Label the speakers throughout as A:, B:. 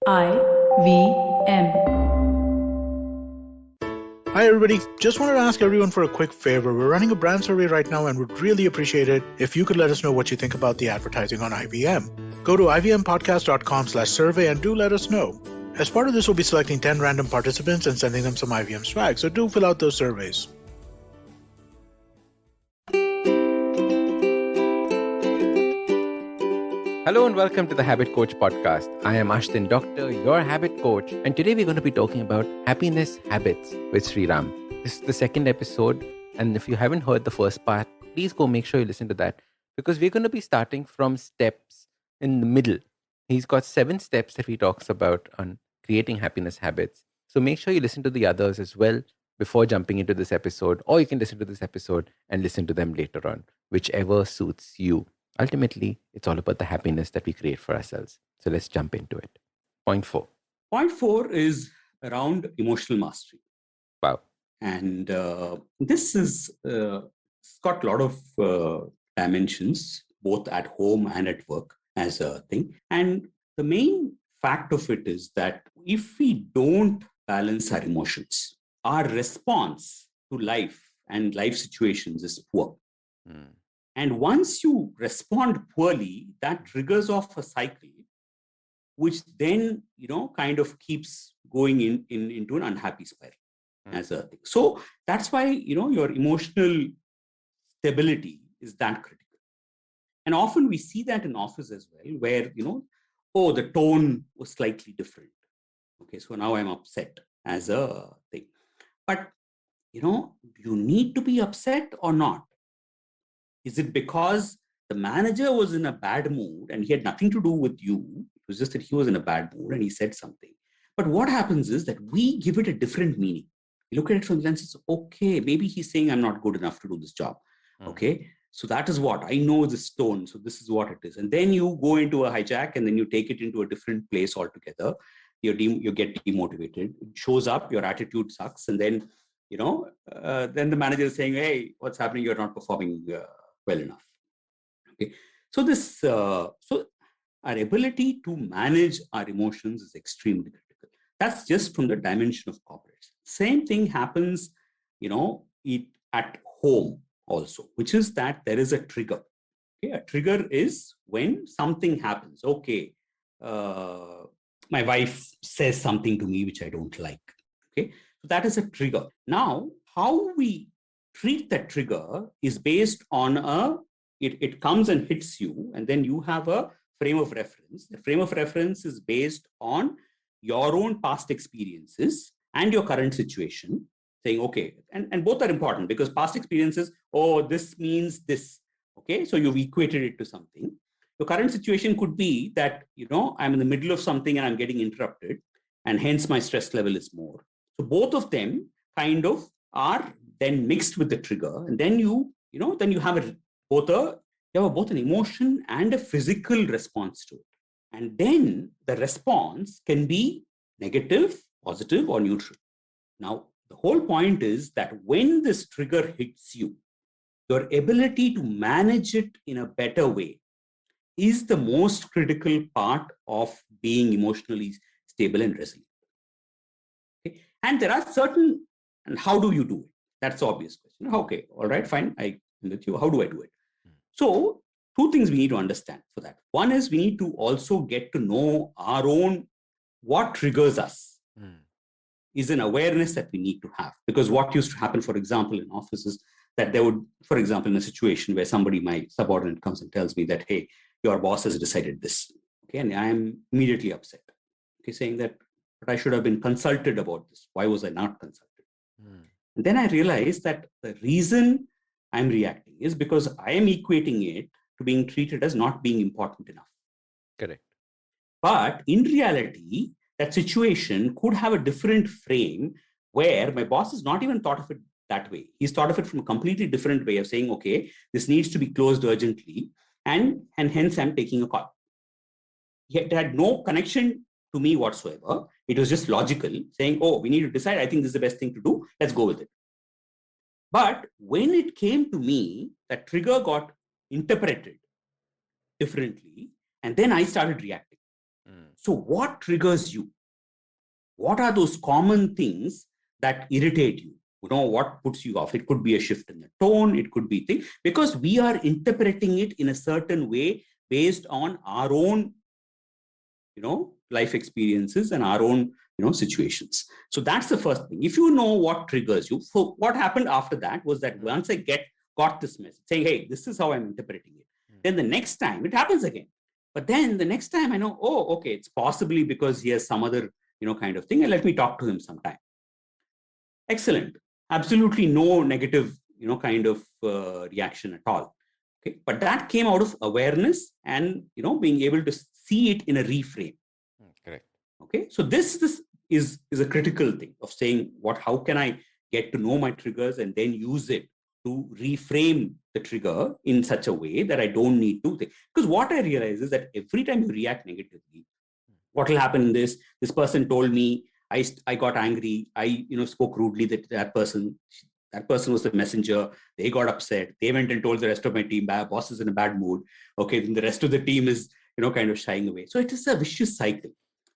A: IVM.
B: Hi everybody, just wanted to ask everyone for a quick favor. We're running a brand survey right now and would really appreciate it if you could let us know what you think about the advertising on IVM. Go to ivmpodcast.com/survey and do let us know. As part of this, we'll be selecting 10 random participants and sending them some IVM swag, so do fill out those surveys.
C: Hello and welcome to the Habit Coach podcast. I am Ashdin Doctor, your habit coach, and today we're going to be talking about happiness habits with Sriram. This is the second episode, and if you haven't heard the first part, please go make sure you listen to that because we're going to be starting from steps in the middle. He's got 7 steps that he talks about on creating happiness habits. So make sure you listen to the others as well before jumping into this episode, or you can listen to this episode and listen to them later on, whichever suits you. Ultimately, it's all about the happiness that we create for ourselves. So let's jump into it. Point 4.
D: Point 4 is around emotional mastery.
C: Wow.
D: And this is it's got a lot of dimensions, both at home and at work as a thing. And the main fact of it is that if we don't balance our emotions, our response to life and life situations is poor. And once you respond poorly, that triggers off a cycle, which then, kind of keeps going into an unhappy spiral as a thing. So that's why, your emotional stability is that critical. And often we see that in office as well, where, the tone was slightly different. Okay, so now I'm upset as a thing. But, you need to be upset or not? Is it because the manager was in a bad mood and he had nothing to do with you? It was just that he was in a bad mood and he said something. But what happens is that we give it a different meaning. We look at it from the lens of, okay, maybe he's saying I'm not good enough to do this job. Okay, so that is what I know this tone. So this is what it is. And then you go into a hijack and then you take it into a different place altogether. You get demotivated. It shows up, your attitude sucks. And then, then the manager is saying, hey, what's happening? You're not performing well enough. Okay, so our ability to manage our emotions is extremely critical. That's just from the dimension of corporates. Same thing happens, at home also, which is that there is a trigger. Okay, a trigger is when something happens. Okay, my wife says something to me which I don't like. Okay, so that is a trigger. Now, how we treat that trigger is based on it comes and hits you, and then you have a frame of reference. The frame of reference is based on your own past experiences and your current situation, saying, okay, and both are important because past experiences, this means this. Okay, so you've equated it to something. Your current situation could be that, I'm in the middle of something and I'm getting interrupted, and hence my stress level is more. So both of them kind of are then mixed with the trigger, and then you have both an emotion and a physical response to it. And then the response can be negative, positive, or neutral. Now, the whole point is that when this trigger hits you, your ability to manage it in a better way is the most critical part of being emotionally stable and resilient. Okay? And there are certain, and how do you do it? That's the obvious question. Okay, all right, fine, I'm with you. How do I do it? So, 2 things we need to understand for that. One is we need to also get to know our own, what triggers us is an awareness that we need to have. Because what used to happen, for example, in offices, that there would, for example, in a situation where my subordinate comes and tells me that, hey, your boss has decided this. Okay, and I am immediately upset. Okay, saying that, but I should have been consulted about this. Why was I not consulted? And then I realized that the reason I'm reacting is because I am equating it to being treated as not being important enough.
C: Correct.
D: But in reality, that situation could have a different frame where my boss has not even thought of it that way. He's thought of it from a completely different way of saying, okay, this needs to be closed urgently, and hence I'm taking a call. It had no connection to me whatsoever. It was just logical, saying, we need to decide. I think this is the best thing to do. Let's go with it. But when it came to me, that trigger got interpreted differently, and then I started reacting. So what triggers you? What are those common things that irritate you? What puts you off? It could be a shift in the tone. It could be things, because we are interpreting it in a certain way based on our own, life experiences and our own, situations. So that's the first thing. If you know what triggers you, so what happened after that was that once I got this message saying, hey, this is how I'm interpreting it, then the next time it happens again. But then the next time I know, oh, okay, it's possibly because he has some other, kind of thing, and let me talk to him sometime. Excellent. Absolutely no negative, kind of reaction at all. Okay. But that came out of awareness and, being able to see it in a reframe.
C: Correct.
D: Okay. So this is a critical thing of saying how can I get to know my triggers and then use it to reframe the trigger in such a way that I don't need to think. Because what I realize is that every time you react negatively, what will happen in this person told me, I got angry, I spoke rudely, that person was the messenger, they got upset, they went and told the rest of my team, boss is in a bad mood. Okay, then the rest of the team is kind of shying away. So it is a vicious cycle,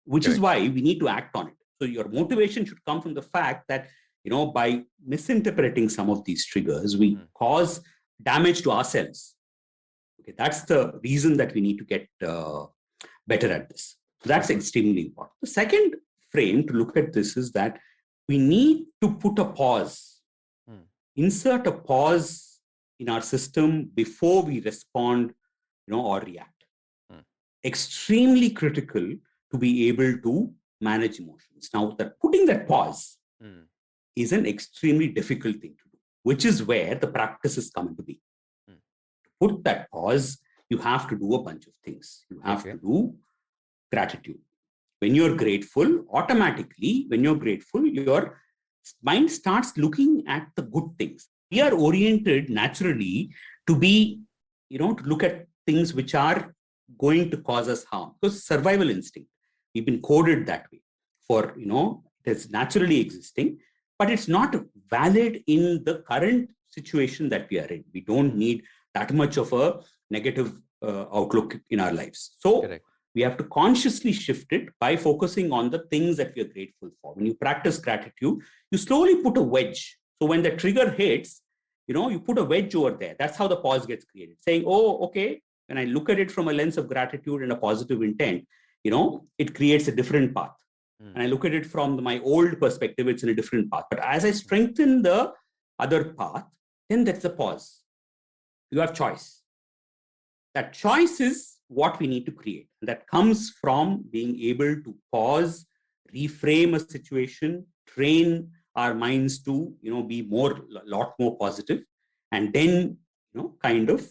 D: which is why we need to act on it. So your motivation should come from the fact that by misinterpreting some of these triggers, we cause damage to ourselves. Okay, that's the reason that we need to get better at this. So that's extremely important. The second frame to look at this is that we need to put a pause, insert a pause in our system before we respond, or react. Extremely critical to be able to manage emotions. Now, that putting that pause is an extremely difficult thing to do, which is where the practice is coming to be. To put that pause, you have to do a bunch of things. You have to do gratitude. When you're grateful, automatically, your mind starts looking at the good things. We are oriented naturally to be, to look at things which are going to cause us harm, because survival instinct. We've been coded that way for, it's naturally existing, but it's not valid in the current situation that we are in. We don't need that much of a negative outlook in our lives. So we have to consciously shift it by focusing on the things that we are grateful for. When you practice gratitude, you slowly put a wedge. So when the trigger hits, you put a wedge over there. That's how the pause gets created. Saying, oh, okay, when I look at it from a lens of gratitude and a positive intent, it creates a different path. And I look at it from my old perspective, it's in a different path. But as I strengthen the other path, then that's the pause. You have choice. That choice is what we need to create. And that comes from being able to pause, reframe a situation, train our minds to, be a lot more positive, and then, kind of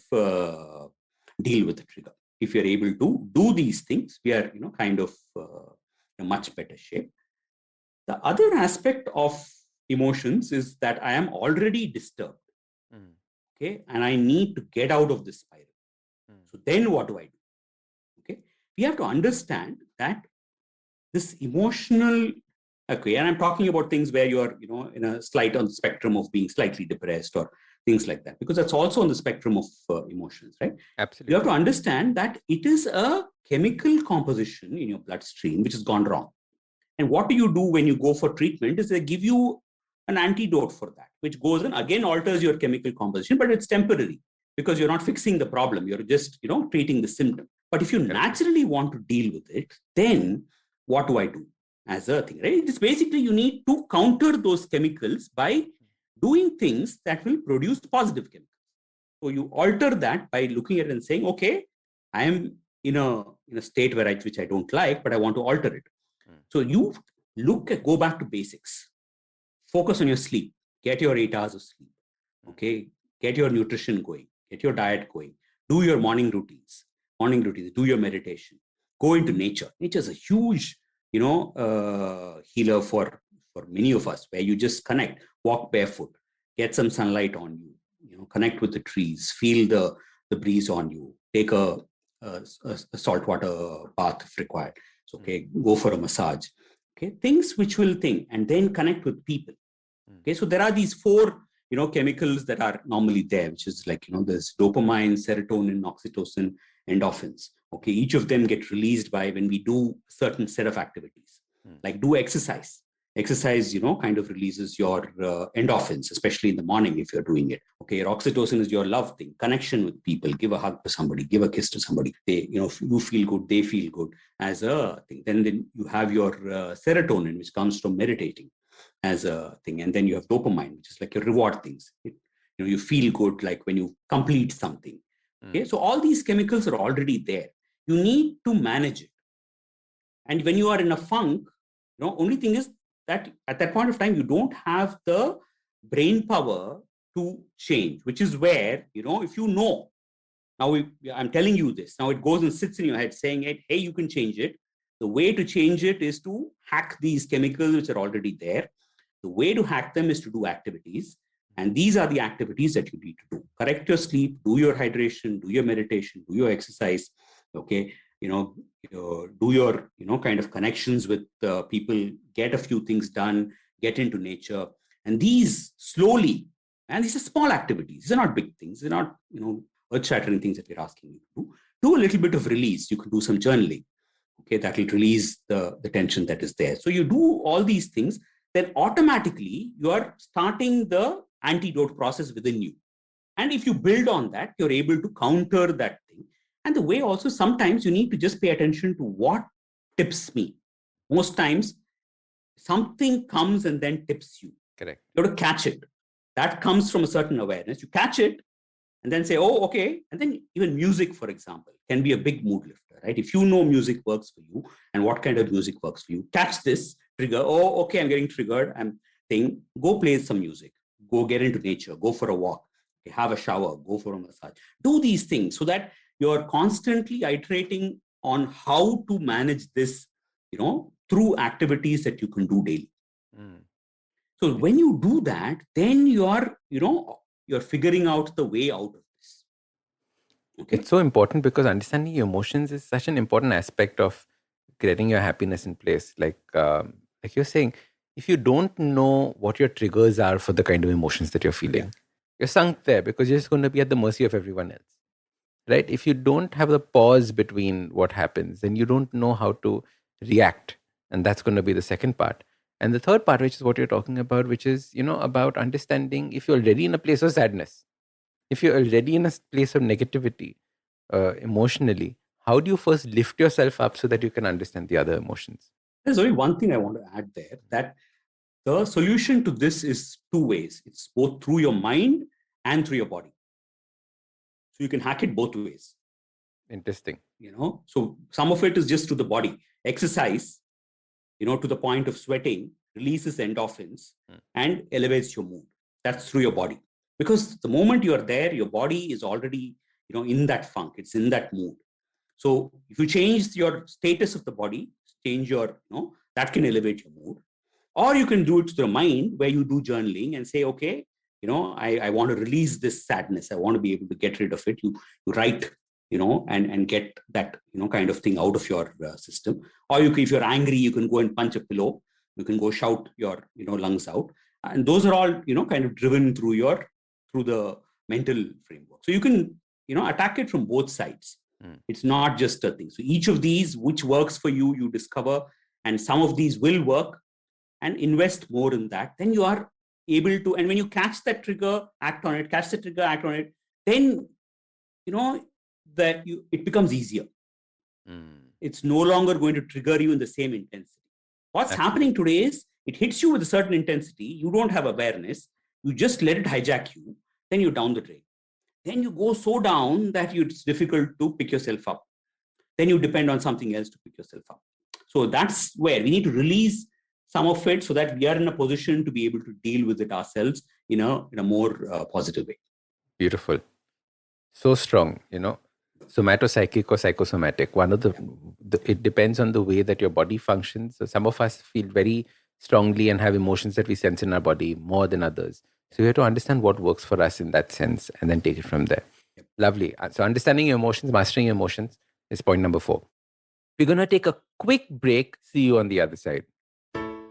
D: deal with the trigger. If you're able to do these things, we are, kind of in a much better shape. The other aspect of emotions is that I am already disturbed. Okay. And I need to get out of this spiral. So then what do I do? Okay. We have to understand that this emotional, okay, and I'm talking about things where you're, in a slight on the spectrum of being slightly depressed or things like that, because that's also on the spectrum of emotions, right?
C: Absolutely.
D: You have to understand that it is a chemical composition in your bloodstream which has gone wrong. And what do you do when you go for treatment is they give you an antidote for that, which goes and again alters your chemical composition, but it's temporary because you're not fixing the problem. You're just, treating the symptom. But if you naturally want to deal with it, then what do I do as a thing, right? It's basically you need to counter those chemicals by doing things that will produce positive chemicals. So you alter that by looking at it and saying, okay, I am in a state which I don't like, but I want to alter it. So you go back to basics. Focus on your sleep. Get your 8 hours of sleep. Okay. Get your nutrition going. Get your diet going. Do your morning routines. Do your meditation. Go into nature. Nature is a huge, healer for many of us, where you just connect, walk barefoot, get some sunlight on you, connect with the trees, feel the breeze on you, take a saltwater bath if required. So, okay, go for a massage. Okay, things which will think, and then connect with people. Okay, so there are these 4, chemicals that are normally there, which is like, there's dopamine, serotonin, oxytocin, endorphins. Okay, each of them get released by when we do a certain set of activities, like do exercise. Exercise, kind of releases your endorphins, especially in the morning if you're doing it. Okay, your oxytocin is your love thing, connection with people. Give a hug to somebody, give a kiss to somebody. They, you feel good, they feel good as a thing. Then you have your serotonin, which comes from meditating as a thing, and then you have dopamine, which is like your reward things. You feel good like when you complete something. Okay, so all these chemicals are already there. You need to manage it. And when you are in a funk, only thing is that at that point of time, you don't have the brain power to change, which is where, if now I'm telling you this, now it goes and sits in your head saying, hey, you can change it. The way to change it is to hack these chemicals which are already there. The way to hack them is to do activities. And these are the activities that you need to do. Correct your sleep, do your hydration, do your meditation, do your exercise. Okay. Do your, kind of connections with people, get a few things done, get into nature. And these slowly, and these are small activities. These are not big things. They're not, earth-shattering things that we're asking you to do. Do a little bit of release. You can do some journaling. Okay, that will release the tension that is there. So you do all these things, then automatically you are starting the antidote process within you. And if you build on that, you're able to counter that thing. And the way also, sometimes you need to just pay attention to what tips me. Most times, something comes and then tips you.
C: Correct.
D: You have to catch it. That comes from a certain awareness. You catch it and then say, oh, okay. And then even music, for example, can be a big mood lifter, right? If you know music works for you and what kind of music works for you, catch this trigger. Oh, okay, I'm getting triggered. I'm saying, go play some music. Go get into nature. Go for a walk. Have a shower. Go for a massage. Do these things so that you're constantly iterating on how to manage this, through activities that you can do daily. So when you do that, then you're figuring out the way out of this.
C: Okay. It's so important because understanding your emotions is such an important aspect of getting your happiness in place. Like you're saying, if you don't know what your triggers are for the kind of emotions that you're feeling, you're sunk there because you're just going to be at the mercy of everyone else. Right? If you don't have the pause between what happens, then you don't know how to react. And that's going to be the second part. And the third part, which is what you're talking about, which is, about understanding if you're already in a place of sadness, if you're already in a place of negativity, emotionally, how do you first lift yourself up so that you can understand the other emotions?
D: There's only one thing I want to add there, that the solution to this is two ways. It's both through your mind and through your body. So you can hack it both ways.
C: Interesting.
D: So some of it is just to the body. Exercise, to the point of sweating, releases endorphins and elevates your mood. That's through your body. Because the moment you are there, your body is already, in that funk. It's in that mood. So if you change your status of the body, change your, that can elevate your mood. Or you can do it to the mind, where you do journaling and say, okay, I want to release this sadness. I want to be able to get rid of it. You write, and get that, kind of thing out of your system. Or if you're angry, you can go and punch a pillow. You can go shout your, lungs out. And those are all, kind of driven through the mental framework. So you can, attack it from both sides. It's not just a thing. So each of these, which works for you, you discover, and some of these will work, and invest more in that. Then you are able to, and when you catch that trigger, act on it, catch the trigger, act on it, then, it becomes easier. It's no longer going to trigger you in the same intensity. What's happening today is it hits you with a certain intensity. You don't have awareness. You just let it hijack you. Then you're down the drain. Then you go so down that it's difficult to pick yourself up. Then you depend on something else to pick yourself up. So that's where we need to release some of it so that we are in a position to be able to deal with it ourselves in a more positive way.
C: Beautiful. So strong, somatopsychic or psychosomatic. One of the it depends on the way that your body functions. So some of us feel very strongly and have emotions that we sense in our body more than others. So we have to understand what works for us in that sense and then take it from there. Yep. Lovely. So understanding your emotions, mastering your emotions is point number 4. We're going to take a quick break. See you on the other side.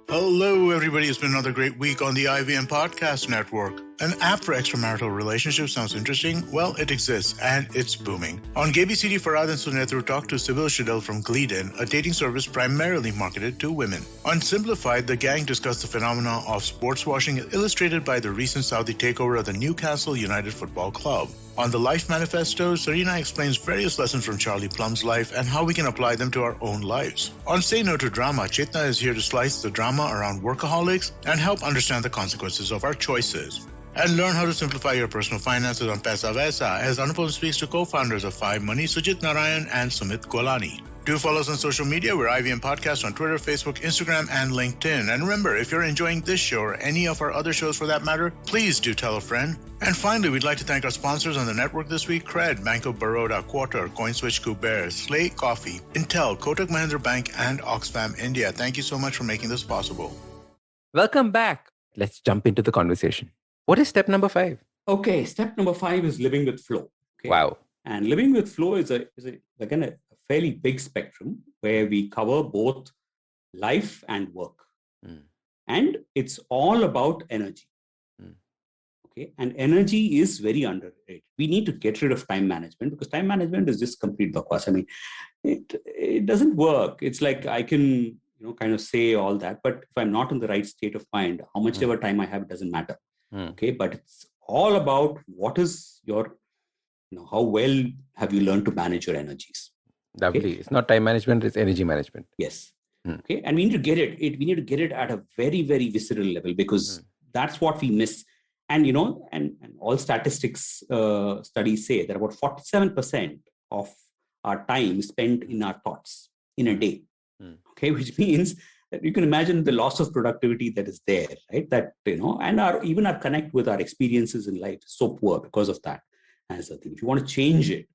B: Hello, everybody. It's been another great week on the IVM Podcast Network. An app for extramarital relationships sounds interesting? Well, it exists, and it's booming. On GBCD, Farad and Sunetru talked to Sybil Shidel from Gleeden, a dating service primarily marketed to women. On Simplified, the gang discussed the phenomena of sports washing illustrated by the recent Saudi takeover of the Newcastle United Football Club. On the Life Manifesto, Serena explains various lessons from Charlie Plum's life and how we can apply them to our own lives. On Say No to Drama, Chetna is here to slice the drama around workaholics and help understand the consequences of our choices. And learn how to simplify your personal finances on Paisa Vaisa as Anupam speaks to co-founders of 5Money, Sujit Narayan and Sumit Golani. Do follow us on social media. We're IVM Podcast on Twitter, Facebook, Instagram, and LinkedIn. And remember, if you're enjoying this show or any of our other shows for that matter, please do tell a friend. And finally, we'd like to thank our sponsors on the network this week: Cred, Bank of Baroda, Quarter, CoinSwitch, Kuber, Slate Coffee, Intel, Kotak Mahindra Bank, and Oxfam India. Thank you so much for making this possible.
C: Welcome back. Let's jump into the conversation. What is step number 5?
D: Okay, step number 5 is living with flow. Okay?
C: Wow.
D: And living with flow is again a fairly big spectrum where we cover both life and work. And it's all about energy. Okay, and energy is very underrated. We need to get rid of time management because time management is just complete bakwas. I mean, it doesn't work. It's like I can kind of say all that, but if I'm not in the right state of mind, how much ever time I have, it doesn't matter. Okay, but it's all about what is your, how well have you learned to manage your energies.
C: Lovely. Okay? It's not time management, it's energy management.
D: Yes. Okay, and we need to get it. We need to get it at a very, very visceral level because that's what we miss. And and all statistics studies say that about 47% of our time is spent in our thoughts in a day. Okay, which means that you can imagine the loss of productivity that is there, right? That, and even our connect with our experiences in life is so poor because of that as a thing. If you want to change it,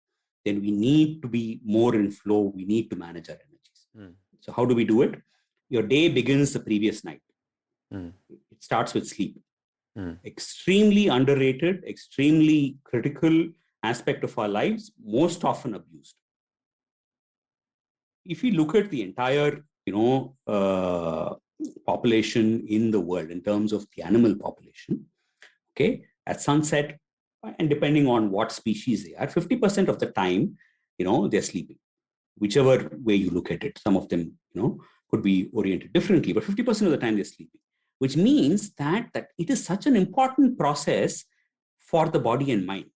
D: then we need to be more in flow. We need to manage our energies. So how do we do it? Your day begins the previous night. It starts with sleep. Extremely underrated, extremely critical aspect of our lives, most often abused. If we look at the entire population in the world in terms of the animal population, okay, at sunset, and depending on what species they are, 50% of the time, they're sleeping, whichever way you look at it. Some of them, could be oriented differently, but 50% of the time they're sleeping, which means that it is such an important process for the body and mind.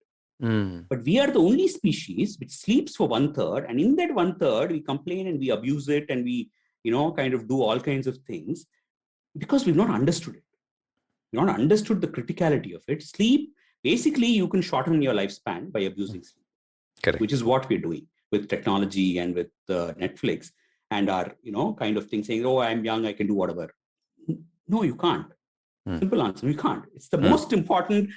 D: But we are the only species which sleeps for 1/3, and in that 1/3 we complain and we abuse it and we kind of do all kinds of things because we've not understood it. We've not understood the criticality of it. Sleep, basically you can shorten your lifespan by abusing sleep.
C: Correct.
D: Which is what we're doing with technology and with Netflix and our kind of thing saying, oh, I'm young, I can do whatever. No, you can't. Simple answer, you can't. It's the most important,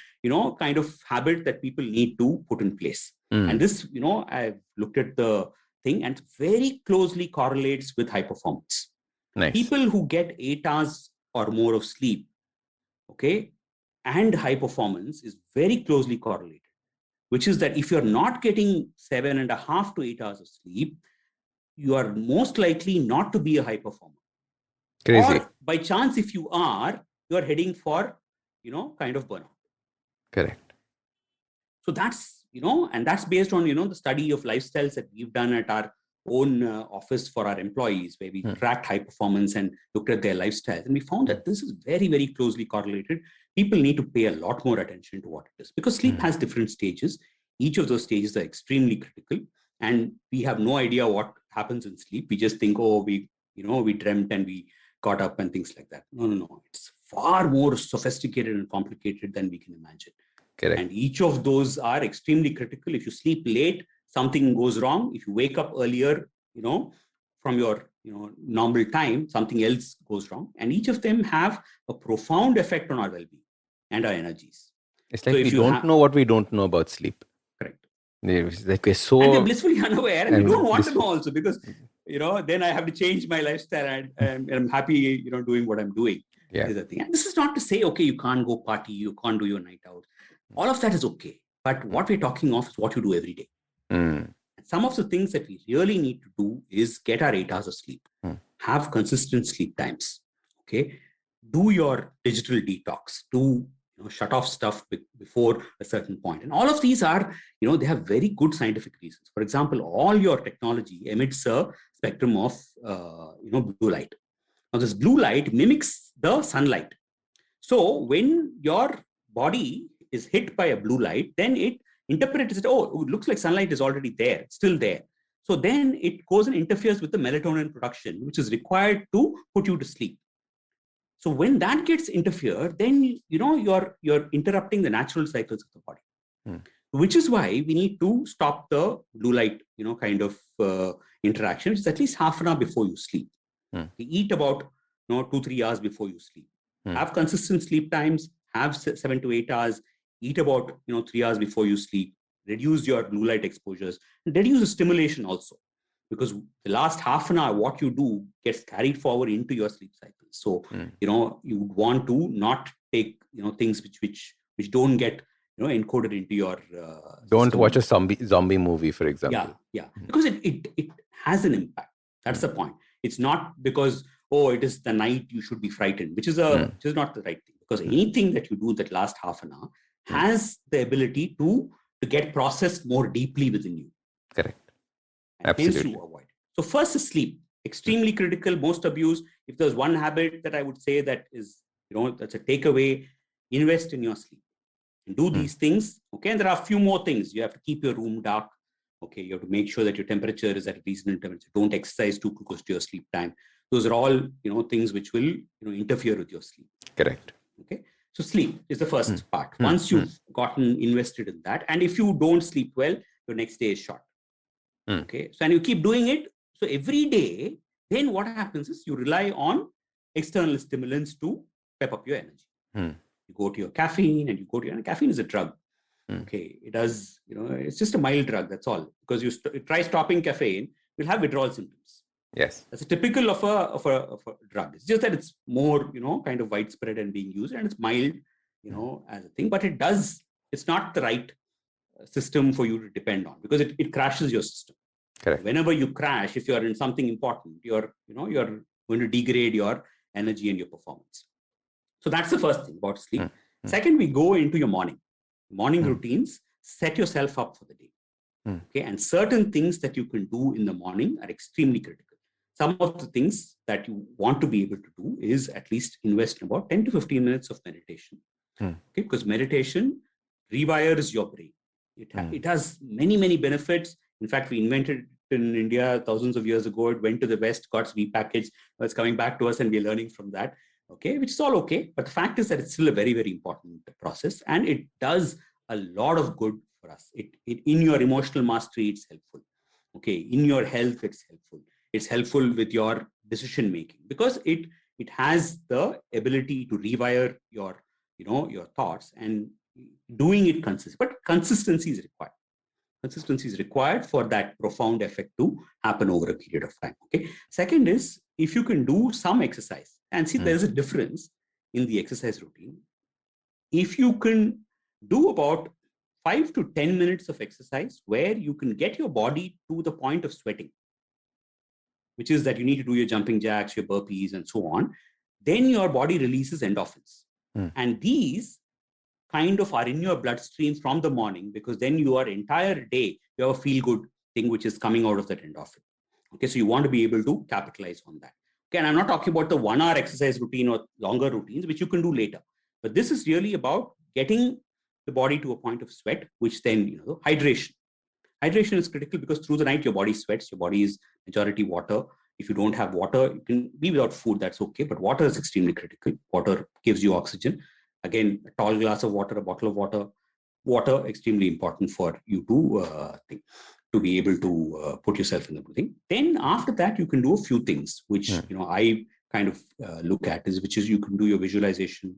D: kind of habit that people need to put in place. And this, I've looked at the thing and very closely correlates with high performance.
C: Nice.
D: People who get 8 hours or more of sleep, okay, and high performance is very closely correlated, which is that if you're not getting 7.5 to 8 hours of sleep, you are most likely not to be a high performer.
C: Crazy.
D: Or by chance, if you are heading for, kind of burnout.
C: Correct.
D: So that's, and that's based on, the study of lifestyles that we've done at our own office for our employees, where we tracked high performance and looked at their lifestyles. And we found that this is very, very closely correlated. People need to pay a lot more attention to what it is because sleep has different stages. Each of those stages are extremely critical. And we have no idea what happens in sleep. We just think, oh, we dreamt and we got up and things like that. No. It's far more sophisticated and complicated than we can imagine.
C: Correct.
D: And each of those are extremely critical. If you sleep late, something goes wrong. If you wake up earlier, from your normal time, something else goes wrong. And each of them have a profound effect on our well-being and our energies.
C: It's like we don't know what we don't know about sleep.
D: Correct.
C: It's like we're so...
D: And we're blissfully unaware and we don't want to know also because, then I have to change my lifestyle and I'm happy, doing what I'm doing.
C: Yeah.
D: Is the thing. And this is not to say, okay, you can't go party, you can't do your night out. All of that is okay. But what we're talking of is what you do every day. Some of the things that we really need to do is get our 8 hours of sleep, have consistent sleep times. Okay. Do your digital detox, do shut off stuff before a certain point. And all of these are, they have very good scientific reasons. For example, all your technology emits a spectrum of, blue light. Now, this blue light mimics the sunlight. So when your body is hit by a blue light, then it interprets it, it looks like sunlight is already there, still there. So then it goes and interferes with the melatonin production, which is required to put you to sleep. So when that gets interfered, then you're interrupting the natural cycles of the body, which is why we need to stop the blue light, kind of interaction, which is at least half an hour before you sleep. We eat about 2-3 hours before you sleep. Have consistent sleep times. Have 7 to 8 hours. Eat about 3 hours before you sleep. Reduce your blue light exposures and reduce the stimulation also, because the last half an hour, what you do gets carried forward into your sleep cycle. So, you would want to not take, things which don't get, encoded into your
C: Don't
D: system.
C: watch a zombie movie, for example.
D: Yeah. Because it has an impact. That's the point. It's not because, it is the night you should be frightened, which is not the right thing. Because anything that you do that last half an hour has the ability to get processed more deeply within you.
C: Correct.
D: And
C: Absolutely.
D: hence you avoid. So first is sleep. Extremely critical, most abused. If there's one habit that I would say that is, that's a takeaway, invest in your sleep. And do these things. Okay. And there are a few more things. You have to keep your room dark. Okay. You have to make sure that your temperature is at a reasonable temperature. Don't exercise too close to your sleep time. Those are all, things which will, interfere with your sleep.
C: Correct.
D: Okay. So sleep is the first part. Once you've gotten invested in that, and if you don't sleep well, your next day is short. Okay. So, and you keep doing it. So every day, then what happens is you rely on external stimulants to pep up your energy. You go to your caffeine and caffeine is a drug. Okay. It does, it's just a mild drug. That's all. Because you try stopping caffeine, you'll have withdrawal symptoms.
C: Yes.
D: That's a typical of a drug. It's just that it's more, kind of widespread and being used, and it's mild, as a thing, but it's not the right system for you to depend on, because it crashes your system.
C: Correct.
D: Whenever you crash, if you're in something important, you're going to degrade your energy and your performance. So that's the first thing about sleep. Second, we go into your morning routines. Set yourself up for the day. Okay. And certain things that you can do in the morning are extremely critical. Some of the things that you want to be able to do is at least invest in about 10 to 15 minutes of meditation. Okay. Because meditation rewires your brain. It has many, many benefits. In fact, we invented it in India thousands of years ago. It went to the West, got repackaged. It's coming back to us, and we're learning from that. Okay, which is all okay. But the fact is that it's still a very, very important process, and it does a lot of good for us. It in your emotional mastery, it's helpful. Okay, in your health, it's helpful. It's helpful with your decision making, because it has the ability to rewire your thoughts, and doing it consistent. But consistency is required. Consistency is required for that profound effect to happen over a period of time. Okay. Second is, if you can do some exercise, and see, there's a difference in the exercise routine. If you can do about 5 to 10 minutes of exercise where you can get your body to the point of sweating, which is that you need to do your jumping jacks, your burpees, and so on, then your body releases endorphins. And these kind of are in your bloodstream from the morning, because then your entire day, you have a feel-good thing which is coming out of that endorphin. Okay, so you want to be able to capitalize on that. Okay, and I'm not talking about the 1 hour exercise routine or longer routines, which you can do later. But this is really about getting the body to a point of sweat, which then, hydration. Hydration is critical, because through the night, your body sweats. Your body is majority water. If you don't have water, you can be without food. That's okay. But water is extremely critical. Water gives you oxygen. Again, a tall glass of water, a bottle of water. Water, extremely important for you to be able to put yourself in the breathing. Then after that, you can do a few things, which I kind of look at, which is you can do your visualization.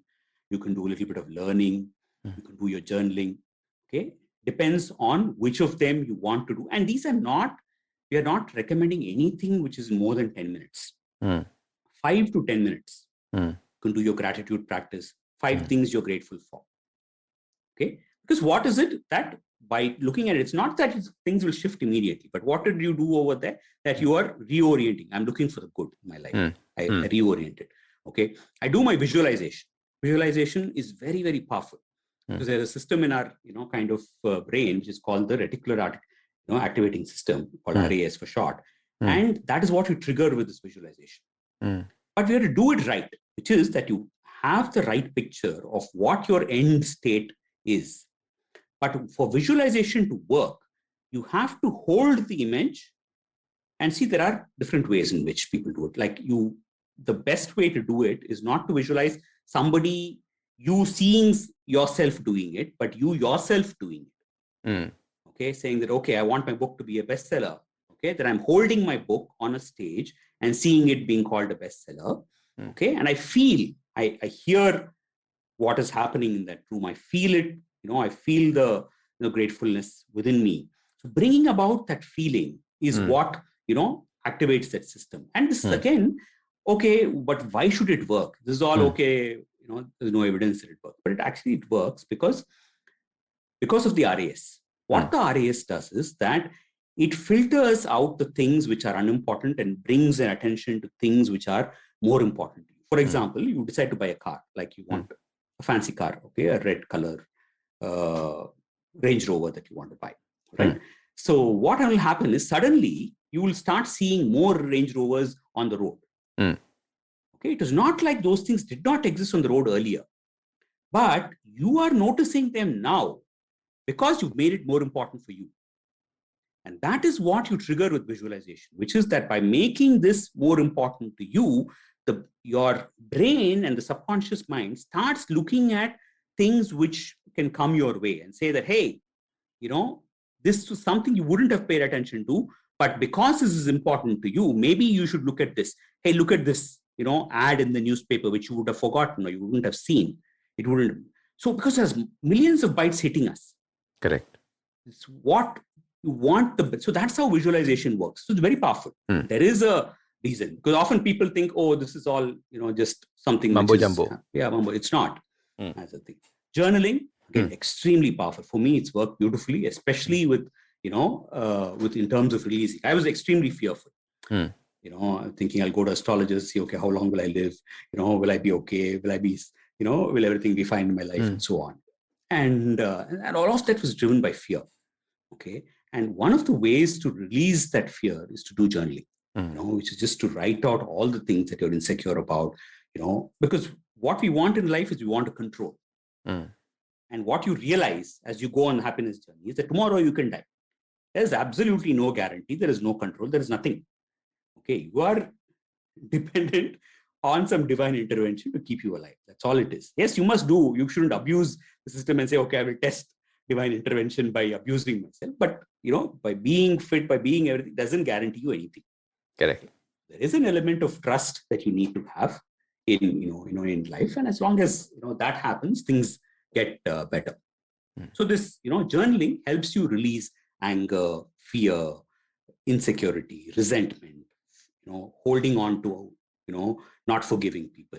D: You can do a little bit of learning. You can do your journaling. Okay. Depends on which of them you want to do. And these are not, we are not recommending anything which is more than 10 minutes. 5 to 10 minutes. You can do your gratitude practice. 5 things you're grateful for. Okay. Because what is it that by looking at it, it's not that things will shift immediately, but what did you do over there that you are reorienting? I'm looking for the good in my life. I reorient it. Okay. I do my visualization. visualization is very, very powerful because there's a system in our, kind of brain, which is called the reticular activating system, called RAS for short. And that is what you trigger with this visualization. But we have to do it right, which is that you have the right picture of what your end state is. But for visualization to work, you have to hold the image and see there are different ways in which people do it. Like the best way to do it is not to visualize somebody, you seeing yourself doing it, but you yourself doing it. Okay, saying that, okay, I want my book to be a bestseller. Okay, then I'm holding my book on a stage and seeing it being called a bestseller. Okay, and I feel, I hear what is happening in that room. I feel it, I feel the gratefulness within me. So bringing about that feeling is what, activates that system. And this is again, okay, but why should it work? This is all okay, there's no evidence that it works, but it works because of the RAS. What the RAS does is that it filters out the things which are unimportant and brings an attention to things which are more important. For example, you decide to buy a car, like you want a fancy car, okay, a red color Range Rover that you want to buy, right? So what will happen is suddenly you will start seeing more Range Rovers on the road. Okay, it is not like those things did not exist on the road earlier, but you are noticing them now because you've made it more important for you. And that is what you trigger with visualization, which is that by making this more important to you, your brain and the subconscious mind starts looking at things which can come your way and say that, hey, this was something you wouldn't have paid attention to, but because this is important to you, maybe you should look at this. Hey, look at this, ad in the newspaper, which you would have forgotten or you wouldn't have seen. It wouldn't. So because there's millions of bytes hitting us.
C: Correct.
D: It's what you want. So that's how visualization works. So it's very powerful. There is a reason, because often people think, oh, this is all, just something
C: mumbo jumbo.
D: Yeah, mumbo. It's not as a thing. Journaling, again, extremely powerful. For me, it's worked beautifully, especially with, with in terms of releasing. I was extremely fearful. Thinking I'll go to astrologers, see, okay, how long will I live? Will I be okay? Will I be, will everything be fine in my life, and so on. And all of that was driven by fear. Okay. And one of the ways to release that fear is to do journaling, which is just to write out all the things that you're insecure about, because what we want in life is we want to control. And what you realize as you go on the happiness journey is that tomorrow you can die. There's absolutely no guarantee. There is no control. There is nothing. Okay. You are dependent on some divine intervention to keep you alive. That's all it is. Yes, you shouldn't abuse the system and say, okay, I will test divine intervention by abusing myself. But, by being fit, by being everything, doesn't guarantee you anything.
C: Correct.
D: There is an element of trust that you need to have in, in life. And as long as, that happens, things get better. So this, journaling helps you release anger, fear, insecurity, resentment, holding on to, not forgiving people.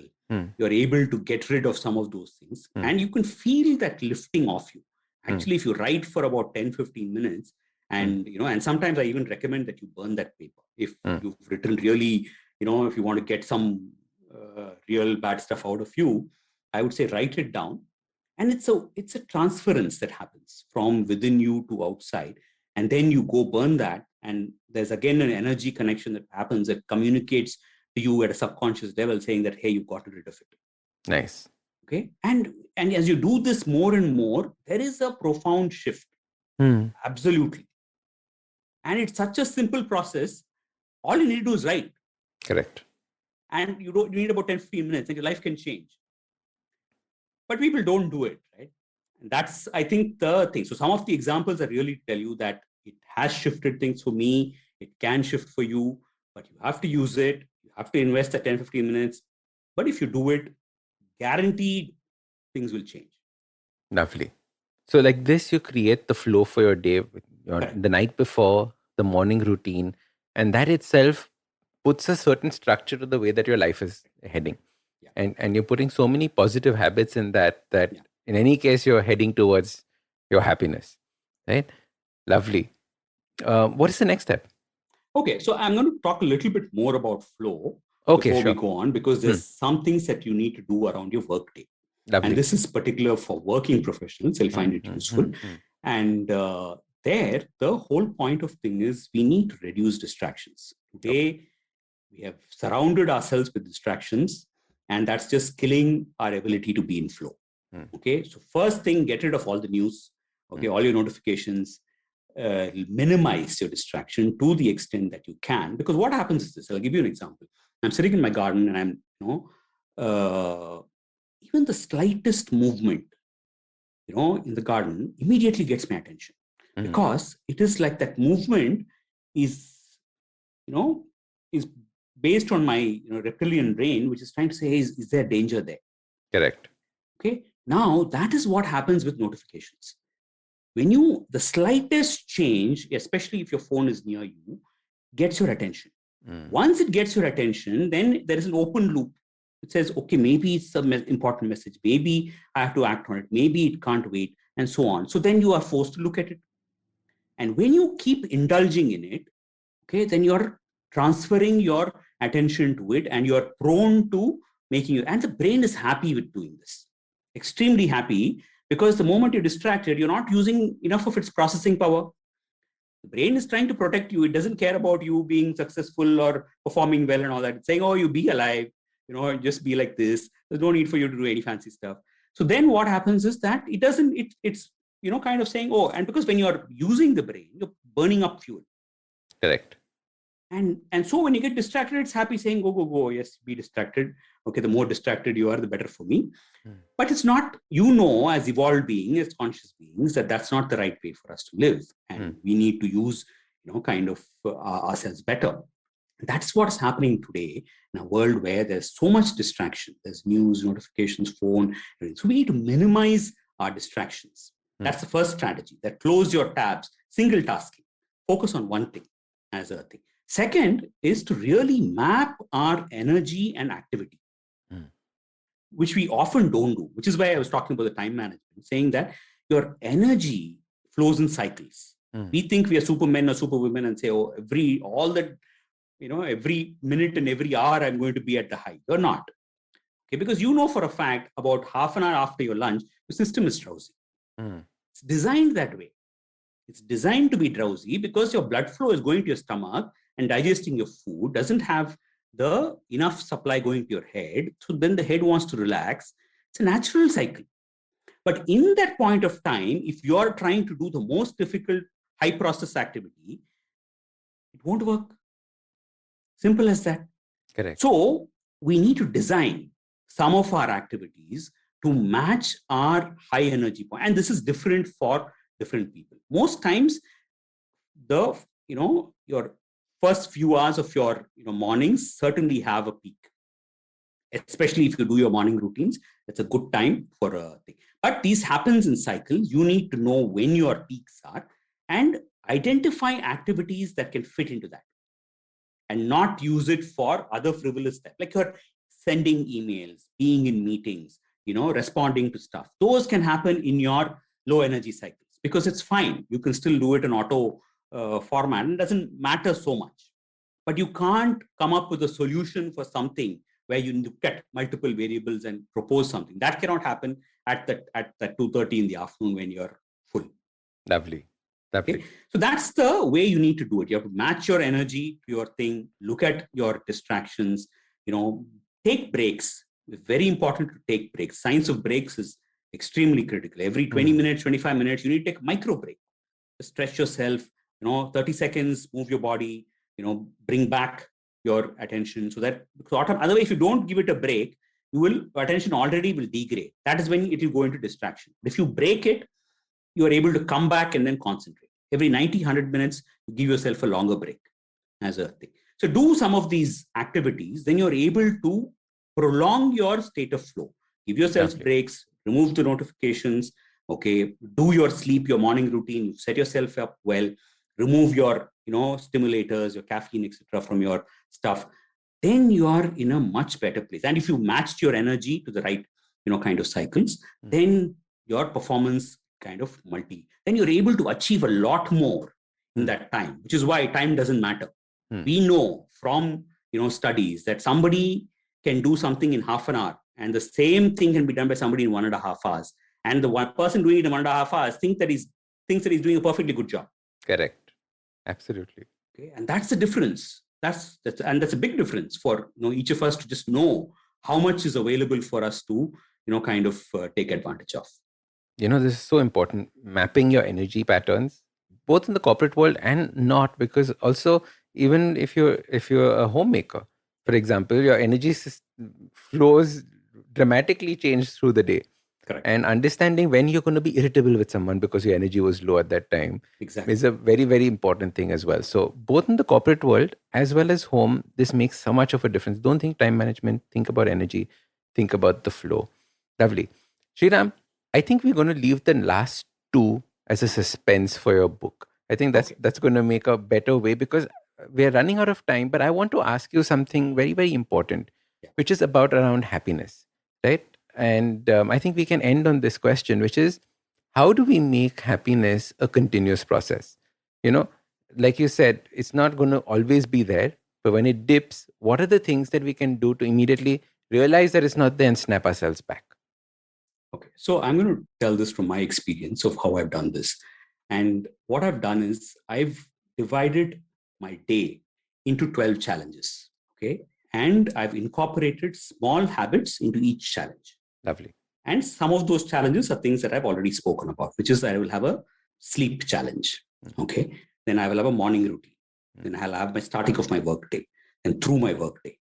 D: You're able to get rid of some of those things and you can feel that lifting off you. Actually, if you write for about 10-15 minutes and, and sometimes I even recommend that you burn that paper. If you've written really, if you want to get some real bad stuff out of you, I would say write it down. And it's a transference that happens from within you to outside. And then you go burn that. And there's again an energy connection that happens that communicates to you at a subconscious level saying that, hey, you've gotten rid of it.
C: Nice.
D: Okay. And as you do this more and more, there is a profound shift. Absolutely. And it's such a simple process. All you need to do is write.
C: Correct.
D: And you need about 10-15 minutes and your life can change. But people don't do it, right? And that's, I think, the thing. So some of the examples that really tell you that it has shifted things for me. It can shift for you, but you have to use it. You have to invest the 10-15 minutes. But if you do it, guaranteed things will change.
C: Lovely. So like this, you create the flow for your day, the night before, the morning routine, and that itself puts a certain structure to the way that your life is heading. Yeah. And you're putting so many positive habits in that in any case, you're heading towards your happiness, right? Lovely. What is the next step?
D: Okay, so I'm going to talk a little bit more about flow
C: before
D: we go on, because there's some things that you need to do around your workday.
C: Lovely.
D: And this is particular for working professionals. They'll find it useful. And there, the whole point of thing is we need to reduce distractions. Today, we have surrounded ourselves with distractions, and that's just killing our ability to be in flow. Okay, so first thing, get rid of all the news. Okay, all your notifications. Minimize your distraction to the extent that you can. Because what happens is this. I'll give you an example. I'm sitting in my garden, and I'm, even the slightest movement, in the garden immediately gets my attention, because it is like that movement is, is based on my reptilian brain, which is trying to say, is there danger there?
C: Correct.
D: Okay. Now that is what happens with notifications. When the slightest change, especially if your phone is near you, gets your attention. Once it gets your attention, then there is an open loop. It says, okay, maybe it's some important message. Maybe I have to act on it. Maybe it can't wait, and so on. So then you are forced to look at it. And when you keep indulging in it, okay, then you're transferring your attention to it, and you're prone to making it. And the brain is happy with doing this, extremely happy, because the moment you're distracted, you're not using enough of its processing power. The brain is trying to protect you. It doesn't care about you being successful or performing well and all that. It's saying, oh, you be alive, just be like this. There's no need for you to do any fancy stuff. So then what happens is that it's kind of saying, oh, and because when you're using the brain, you're burning up fuel.
C: Correct.
D: And so when you get distracted, it's happy saying, go. Yes, be distracted. Okay, the more distracted you are, the better for me. But it's not, as evolved beings, as conscious beings, that's not the right way for us to live. And we need to use, ourselves better. That's what's happening today in a world where there's so much distraction. There's news, notifications, phone. So we need to minimize our distractions. That's the first strategy. That close your tabs, single tasking, focus on one thing as a thing. Second is to really map our energy and activity, which we often don't do, which is why I was talking about the time management, saying that your energy flows in cycles. We think we are supermen or superwomen and say, oh, every minute and every hour I'm going to be at the high. You're not. Okay, because for a fact about half an hour after your lunch, your system is drowsy. It's designed that way. It's designed to be drowsy because your blood flow is going to your stomach and digesting your food, doesn't have the enough supply going to your head. So then the head wants to relax. It's a natural cycle. But in that point of time, if you're trying to do the most difficult high process activity, it won't work. Simple as that.
C: Correct.
D: So we need to design some of our activities to match our high energy point. And this is different for different people. Most times, your first few hours of your mornings certainly have a peak, especially if you do your morning routines. That's a good time for a thing. But these happens in cycles. You need to know when your peaks are and identify activities that can fit into that, and not use it for other frivolous stuff, like you're sending emails, being in meetings, responding to stuff. Those can happen in your low energy cycles because it's fine. You can still do it in auto format. It doesn't matter so much. But you can't come up with a solution for something where you look at multiple variables and propose something. That cannot happen at that 2:30 in the afternoon when you're full.
C: Lovely.
D: Okay? So that's the way you need to do it. You have to match your energy to your thing, look at your distractions, take breaks. It's very important to take breaks. Science of breaks is extremely critical. Every 20 minutes, 25 minutes, you need to take a micro break. Stretch yourself, 30 seconds, move your body, bring back your attention, so that, because otherwise, if you don't give it a break, your attention already will degrade. That is when it will go into distraction. If you break it, you are able to come back and then concentrate. Every 90, 100 minutes, you give yourself a longer break as a thing. So do some of these activities, then you're able to prolong your state of flow. Give yourself breaks, remove the notifications, okay, do your sleep, your morning routine, set yourself up well, remove your, stimulators, your caffeine, etc. from your stuff. Then you are in a much better place. And if you matched your energy to the right, kind of cycles, then your performance kind of then you're able to achieve a lot more in that time, which is why time doesn't matter. We know from, studies that somebody can do something in half an hour, and the same thing can be done by somebody in 1.5 hours. And the one person doing it in 1.5 hours thinks that he's doing a perfectly good job.
C: Correct. Absolutely.
D: Okay, and that's the difference. That's a big difference for each of us to just know how much is available for us to kind of take advantage of.
C: This is so important. Mapping your energy patterns, both in the corporate world and not, because also even if you're a homemaker, for example, your energy flows dramatically change through the day.
D: Correct.
C: And understanding when you're going to be irritable with someone because your energy was low at that time
D: Exactly.
C: is a very, very important thing as well. So both in the corporate world as well as home, this makes so much of a difference. Don't think time management, think about energy, think about the flow. Lovely. Sriram, I think we're going to leave the last two as a suspense for your book. I think that's going to make a better way, because we're running out of time, but I want to ask you something very, very important, which is about around happiness, right? And I think we can end on this question, which is, how do we make happiness a continuous process? You know, like you said, it's not going to always be there, but when it dips, what are the things that we can do to immediately realize that it's not there and snap ourselves back?
D: Okay, so I'm going to tell this from my experience of how I've done this. And what I've done is I've divided my day into 12 challenges. Okay. And I've incorporated small habits into each challenge.
C: Lovely.
D: And some of those challenges are things that I've already spoken about, which is I will have a sleep challenge. Okay. Then I will have a morning routine. Then I'll have my starting of my work day and through my work day.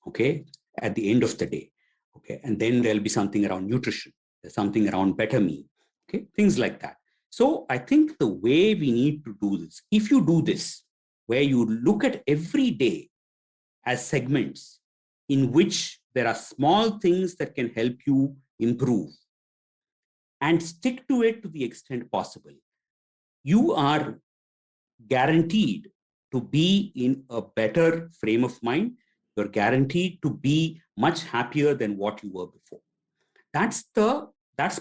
D: Okay. At the end of the day. Okay. And then there'll be something around nutrition. There's something around better me. Okay. Things like that. So I think the way we need to do this, if you do this, where you look at every day as segments in which there are small things that can help you improve and stick to it to the extent possible, you are guaranteed to be in a better frame of mind. You're guaranteed to be much happier than what you were before. That's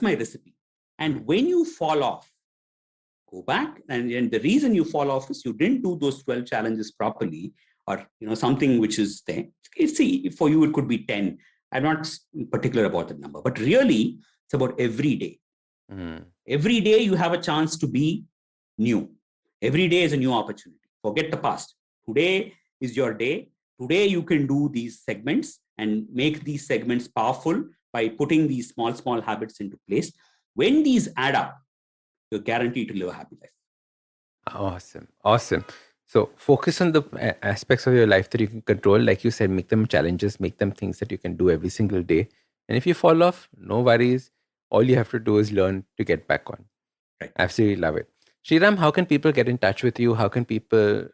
D: my recipe. And when you fall off, go back, and the reason you fall off is you didn't do those 12 challenges properly, or something which is there. See, for you it could be 10. I'm not particular about the number, but really it's about every day. Every day you have a chance to be new. Every day is a new opportunity. Forget the past. Today is your day. Today you can do these segments and make these segments powerful by putting these small habits into place. When these add up, you're guaranteed to live a happy life.
C: Awesome. So focus on the aspects of your life that you can control. Like you said, make them challenges, make them things that you can do every single day. And if you fall off, no worries. All you have to do is learn to get back on.
D: Right.
C: Absolutely love it. Sriram, how can people get in touch with you? How can people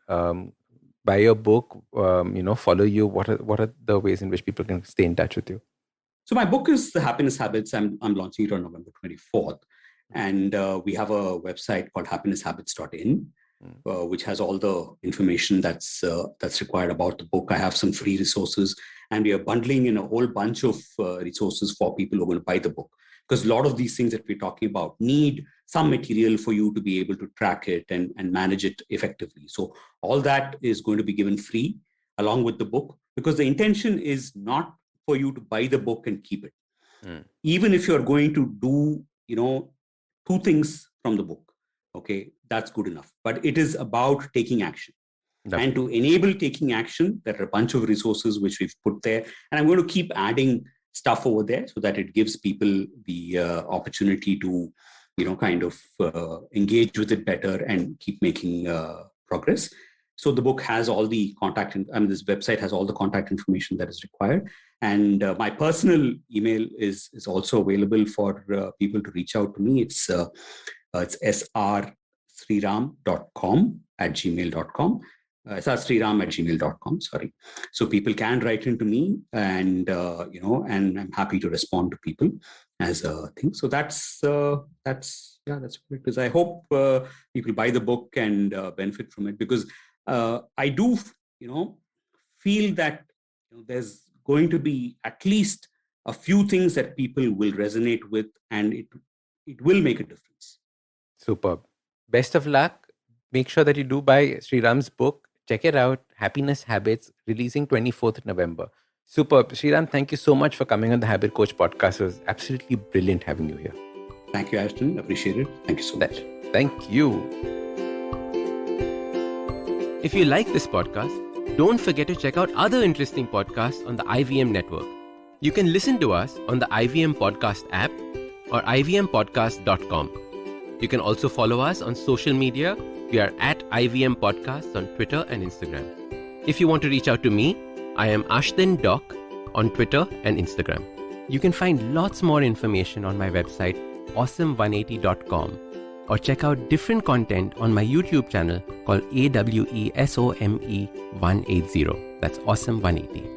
C: buy your book, follow you? What are the ways in which people can stay in touch with you?
D: So my book is The Happiness Habits. I'm launching it on November 24th. And we have a website called happinesshabits.in, which has all the information that's required about the book. I have some free resources, and we are bundling in a whole bunch of resources for people who are going to buy the book. Because a lot of these things that we're talking about need some material for you to be able to track it and manage it effectively. So all that is going to be given free along with the book, because the intention is not for you to buy the book and keep it. Even if you're going to do, 2 things from the book, okay, that's good enough. But it is about taking action. Definitely. And to enable taking action, there are a bunch of resources which we've put there. And I'm going to keep adding stuff over there so that it gives people the opportunity to, kind of engage with it better and keep making progress. So the book has all the contact, this website has all the contact information that is required. And my personal email is also available for people to reach out to me. It's srsriram.com@gmail.com. srsriram@gmail.com, sorry. So people can write into me, and and I'm happy to respond to people as a thing. So that's what it is. I hope people buy the book and benefit from it, because I do, feel that there's going to be at least a few things that people will resonate with, and it will make a difference.
C: Superb. Best of luck. Make sure that you do buy Sriram's book. Check it out. Happiness Habits, releasing 24th November. Superb. Sriram, thank you so much for coming on the Habit Coach podcast. It was absolutely brilliant having you here.
D: Thank you, Ashdin. Appreciate it. Thank you so much.
C: Thank you. If you like this podcast, don't forget to check out other interesting podcasts on the IVM network. You can listen to us on the IVM Podcast app or ivmpodcast.com. You can also follow us on social media. We are at IVM Podcasts on Twitter and Instagram. If you want to reach out to me, I am Ashdin Doc on Twitter and Instagram. You can find lots more information on my website, awesome180.com, or check out different content on my YouTube channel called AWESOME 180. That's Awesome 180.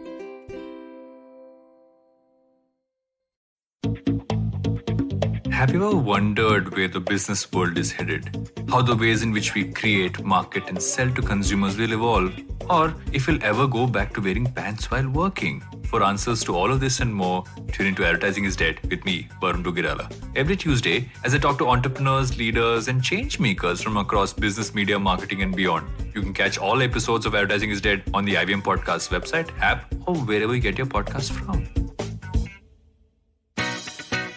A: Have you ever wondered where the business world is headed? How the ways in which we create, market, and sell to consumers will evolve? Or if we'll ever go back to wearing pants while working? For answers to all of this and more, tune into Advertising is Dead with me, Varun Dugirala. Every Tuesday, as I talk to entrepreneurs, leaders, and change makers from across business, media, marketing, and beyond. You can catch all episodes of Advertising is Dead on the IVM Podcast website, app, or wherever you get your podcast from.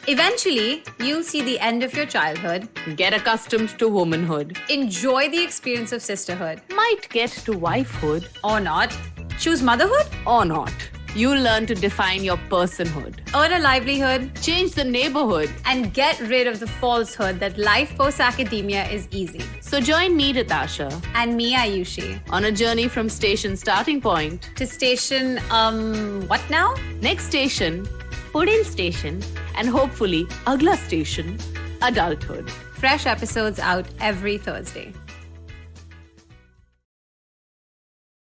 E: Eventually, you'll see the end of your childhood,
F: Get accustomed to womanhood.
E: enjoy the experience of sisterhood,
F: Might get to wifehood
E: or not, choose motherhood,
F: or not. You'll learn to define your personhood.
E: earn a livelihood,
F: Change the neighborhood.
E: and get rid of the falsehood that life post-academia is easy.
F: So join me, Natasha,
E: And me, Ayushi,
F: on a journey from station starting point.
E: to station, what now?
F: Next station, Pudin station, and hopefully, Agla station, adulthood.
E: Fresh episodes out every Thursday.